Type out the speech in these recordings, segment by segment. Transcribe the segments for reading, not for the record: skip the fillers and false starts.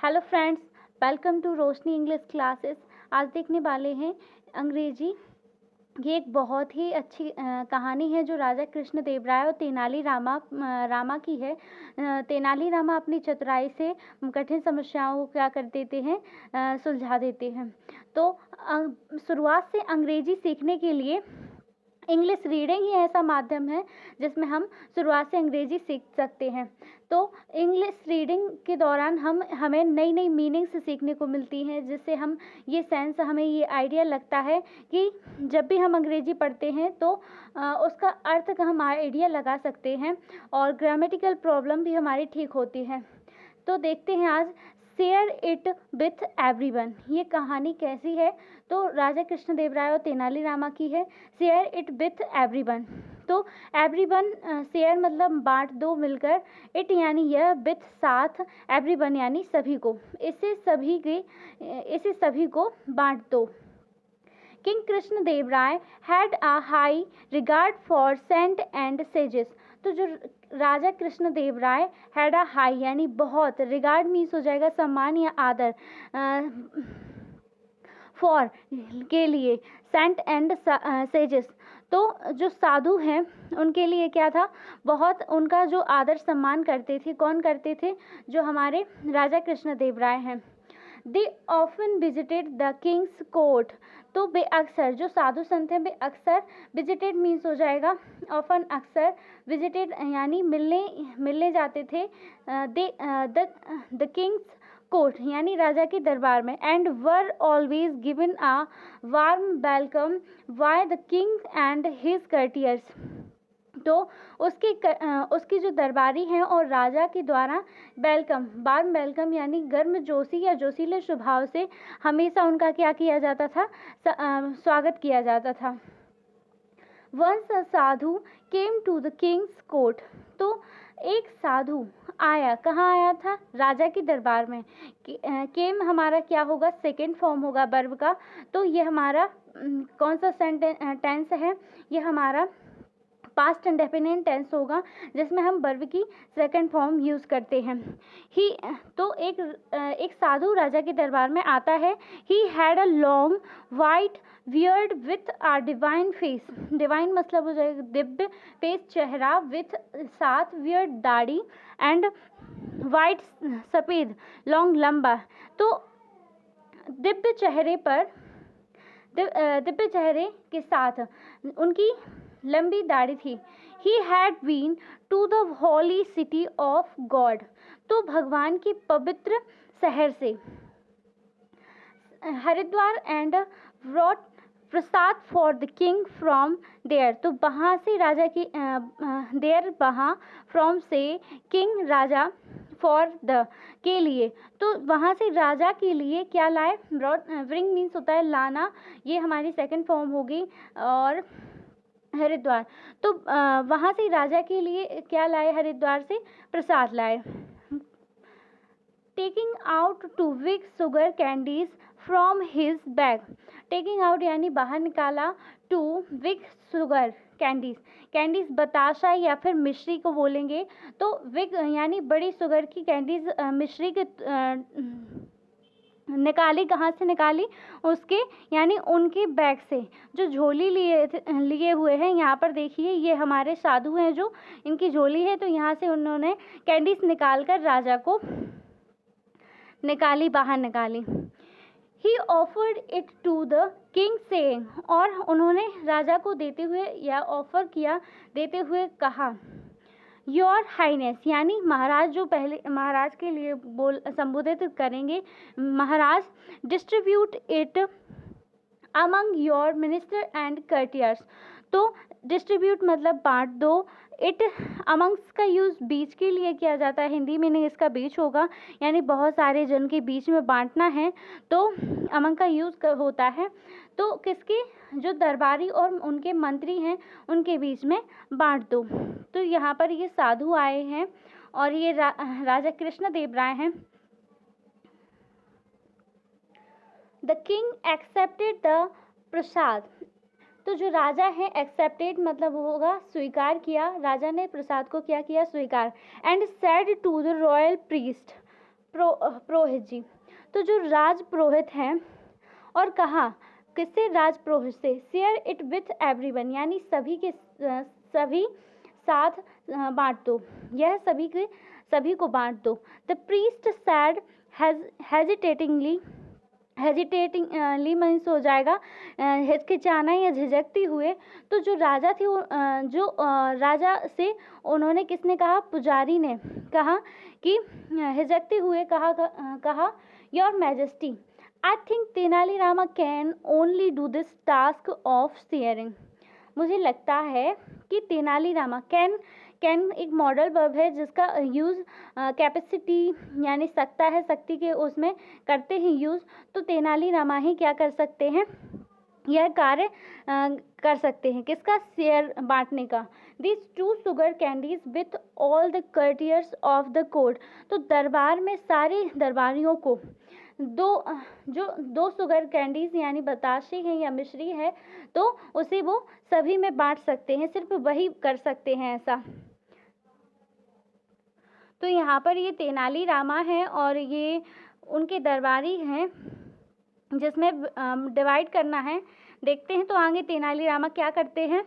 Hello friends, welcome to Roshni English classes. आज देखने वाले हैं अंग्रेजी। ये एक बहुत ही अच्छी कहानी है जो राजा कृष्णदेवराय और तेनाली रामा की है। तेनाली रामा अपनी चतुराई से कठिन समस्याओं को क्या कर देते हैं, सुलझा देते हैं। तो शुरुआत से अंग्रेजी सीखने के लिए इंग्लिश रीडिंग ही ऐसा माध्यम है जिसमें हम शुरुआत से अंग्रेजी सीख सकते हैं। तो इंग्लिश रीडिंग के दौरान हमें नई नई मीनिंग्स सीखने को मिलती हैं, जिससे हमें ये आइडिया लगता है कि जब भी हम अंग्रेजी पढ़ते हैं तो उसका अर्थ का हम आइडिया लगा सकते हैं और ग्रामेटिकल प्रॉब्लम भी हमारी ठीक होती है। तो देखते हैं आज शेयर इट विथ एवरीवन। ये कहानी कैसी है? तो राजा कृष्णदेवराय और तेनाली रामा की है। Share it with everyone. तो एवरीवन, शेयर मतलब बांट दो, मिलकर, इट यानी यह, विथ साथ, एवरीवन यानी सभी को, इसे सभी को बांट दो। King Krishnadevaraya had a high regard for saint and sages. तो जो राजा कृष्णदेवराय हैड अ हाई यानी बहुत, रिगार्ड मीन्स हो जाएगा सम्मान या आदर, फॉर के लिए, सेंट एंड सेजेस तो जो साधु हैं उनके लिए क्या था, बहुत उनका जो आदर सम्मान करते थे। कौन करते थे? जो हमारे राजा कृष्णदेवराय हैं। They often visited the king's court. तो वे अक्सर, जो साधु संत हैं वे अक्सर, विजिटेड मीन्स हो जाएगा ऑफन, अक्सर, विजिटेड यानी मिलने जाते थे। द किंग्स कोर्ट यानी राजा के दरबार में, and were always given a warm welcome by the king and his courtiers. तो उसकी जो दरबारी हैं और राजा के द्वारा वार्म वेलकम यानी गर्म जोशी या जोशीले स्वभाव से हमेशा उनका क्या किया जाता था, स्वागत किया जाता था। Once a sadhu came to the king's court. तो एक साधु आया, कहाँ आया था? राजा के दरबार में। केम हमारा क्या होगा? सेकेंड फॉर्म होगा वर्ब का। तो ये हमारा कौन सा टेंस है? ये हमारा पास्ट इंडेफिनिट टेंस होगा, जिसमें हम वर्ब की सेकंड फॉर्म यूज़ करते हैं। तो एक साधु राजा के दरबार में आता है। He had a long white beard with a divine face. Divine मतलब हो जाएगा दिव्य, फेस चेहरा, विथ साथ, बियर्ड दाढ़ी, एंड वाइट सफ़ेद, लॉन्ग लंबा। तो दिव्य चेहरे के साथ उनकी लंबी दाढ़ी थी। He had been to the holy city of God. तो भगवान के पवित्र शहर से, Haridwar, and brought prasad for the king from there. तो वहाँ से राजा की देयर वहाँ, फ्रॉम से, किंग राजा, फॉर द के लिए। तो वहाँ से राजा के लिए क्या लाए? ब्रिंग मीन्स होता है लाना, ये हमारी सेकंड फॉर्म होगी। और हरिद्वार, तो वहाँ से राजा के लिए क्या लाए? हरिद्वार से प्रसाद लाए। Taking out two big sugar candies from his bag. Taking out यानी बाहर निकाला, टू विग शुगर कैंडीज बताशा या फिर मिश्री को बोलेंगे। तो विग यानी बड़ी शुगर की कैंडीज, मिश्री के निकाली। कहाँ से निकाली? उसके यानी उनके बैग से, जो झोली लिए हुए हैं। यहाँ पर देखिए, ये हमारे साधु हैं जो, इनकी झोली है, तो यहाँ से उन्होंने कैंडीज निकाल कर राजा को बाहर निकाली। He offered it to the king saying. और उन्होंने राजा को देते हुए कहा, योर हाइनेस यानी महाराज, जो पहले महाराज के लिए संबोधित करेंगे, महाराज, distribute it among your minister and courtiers. तो डिस्ट्रीब्यूट मतलब बांट दो, इट अमंग्स का यूज़ बीच के लिए किया जाता है, हिंदी में नहीं, इसका बीच होगा, यानी बहुत सारे जन के बीच में बांटना है, तो अमंग का यूज़ होता है। तो किसके? जो दरबारी और उनके मंत्री हैं उनके बीच में बांट दो। तो यहाँ पर ये साधु आए हैं और ये राजा कृष्णदेवराय हैं। द किंग एक्सेप्टेड द प्रसाद। तो जो राजा है, एक्सेप्टेड मतलब होगा स्वीकार किया, राजा ने प्रसाद को क्या किया? स्वीकार। And said to the royal priest. पुरोहित जी। तो जो राज पुरोहित हैं, और कहा किससे, राज पुरोहित से, शेयर इट विथ एवरीवन, यानी सभी साथ बांट दो, यह सभी को बांट दो। The priest sad hesitatingly means हो जाएगा हिचकिचाना या झिझकती हुए। तो जो राजा थे राजा से उन्होंने किसने कहा, पुजारी ने कहा कि हिचकते हुए कहा your majesty, I think Tenali Rama can only do this task of sharing. मुझे लगता है कि तेनाली रामा कैन एक मॉडल वर्ब है जिसका यूज़ कैपेसिटी यानी सकता है, शक्ति के उसमें करते हैं यूज़। तो तेनाली रामा ही क्या कर सकते हैं, यह कार्य कर सकते हैं, किसका, शेयर बांटने का। This 2 sugar candies with all the courtiers of the court। तो दरबार में सारे दरबारियों को दो शुगर कैंडीज यानी बताशे हैं या मिश्री है, तो उसे वो सभी में बांट सकते हैं, सिर्फ वही कर सकते हैं ऐसा। तो यहाँ पर ये तेनाली रामा है और ये उनके दरबारी हैं जिसमें डिवाइड करना है। देखते हैं तो आगे तेनाली रामा क्या करते हैं।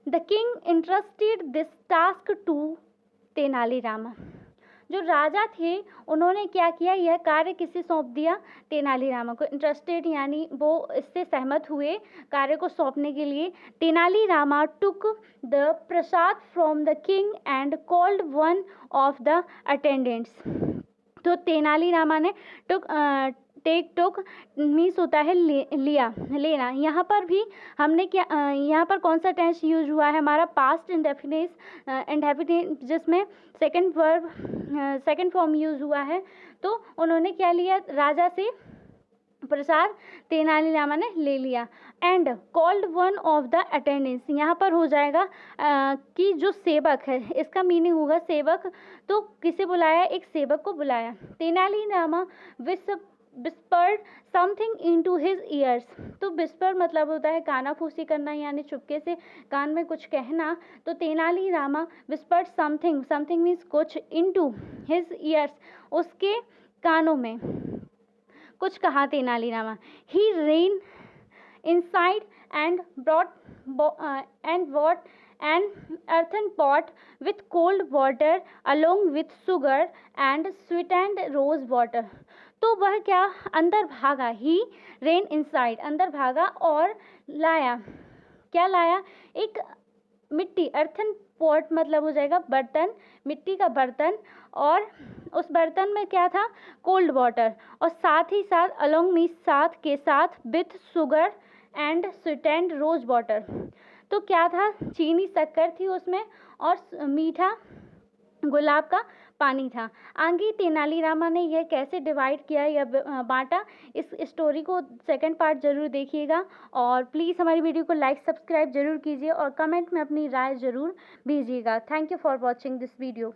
The king interested this task to Tenali Rama. जो राजा थे उन्होंने क्या किया, यह कार्य किसे सौंप दिया, तेनालीरामा को। इंटरेस्टेड यानी वो इससे सहमत हुए कार्य को सौंपने के लिए। Tenali Rama took the Prasad from the king and called one of the attendants. तो तेनालीरामा ने टुक मीन्स होता है लेना। यहाँ पर भी हमने क्या, यहाँ पर कौन सा टेंस यूज हुआ है, हमारा पास्ट इंडेफिनिट जिसमें सेकंड फॉर्म यूज हुआ है। तो उन्होंने क्या लिया, राजा से प्रसाद तेनालीरामा ने ले लिया। And called one of the attendants, यहाँ पर हो जाएगा कि जो सेवक है, इसका मीनिंग होगा सेवक। तो किसे बुलाया, एक सेवक को बुलाया। Tenali Rama whispered something into his ears। तो whisper मतलब होता है कानाफूसी करना यानी चुपके से कान में कुछ कहना। तो तेनालीरामा whispered something means कुछ, into his ears उसके कानों में कुछ कहा Tenali Rama. He ran inside and brought an earthen pot with cold water along with sugar and sweetened rose water। तो वह क्या, अंदर भागा, ही रेन इनसाइड, अंदर भागा और लाया, क्या लाया, एक मिट्टी, अर्थन पॉट मतलब हो जाएगा बर्तन, मिट्टी का बर्तन, और उस बर्तन में क्या था, कोल्ड वाटर, और साथ ही साथ अलोंग में साथ के साथ with sugar and sweetened rose water. तो क्या था, चीनी शक्कर थी उसमें और मीठा गुलाब का पानी था। आगे तेनालीरामा ने यह कैसे डिवाइड किया या बांटा, इस स्टोरी को सेकंड पार्ट जरूर देखिएगा। और प्लीज़ हमारी वीडियो को लाइक सब्सक्राइब जरूर कीजिए और कमेंट में अपनी राय जरूर भेजिएगा। Thank you for watching this video.